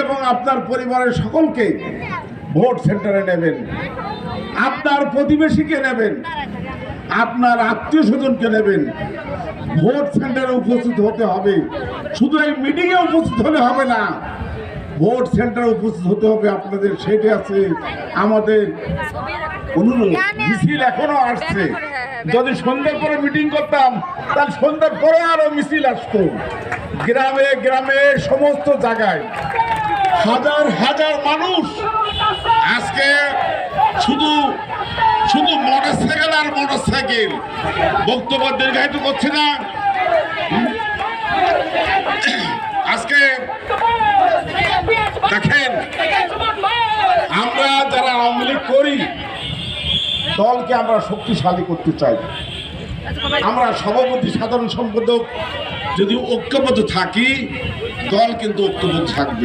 এবং আপনার পরিবারের সকলকে ভোট সেন্টারে নেবেন, আপনার প্রতিবেশীকে নেবেন, আপনার আত্মীয় স্বজনকে নেবেন। ভোট সেন্টারে উপস্থিত হতে হবে, শুধু এই মিটিংয়ে উপস্থিত হলে হবে না, ভোট সেন্টারে উপস্থিত হতে হবে আপনাদের। সেটা আছে আমাদের অনুরোধ। মিছিল এখনো আসছে, যদি সন্ধ্যার পরে মিটিং করতাম তাহলে সন্ধ্যার পরে আরো মিছিল আসতো। গ্রামে গ্রামে সমস্ত জায়গায় হাজার হাজার মানুষ আজকে শুধু শুধু মোটরসাইকেল আর মোটরসাইকেল। বক্তব্য দীর্ঘায়িত করছে না। আজকে দেখেন, আমরা যারা আওয়ামী লীগ করি, দলকে আমরা শক্তিশালী করতে চাই। আমরা সভাপতি সাধারণ সম্পাদক যদি ঐক্যবদ্ধ থাকি, দল কিন্তু ঐক্যবদ্ধ থাকবে।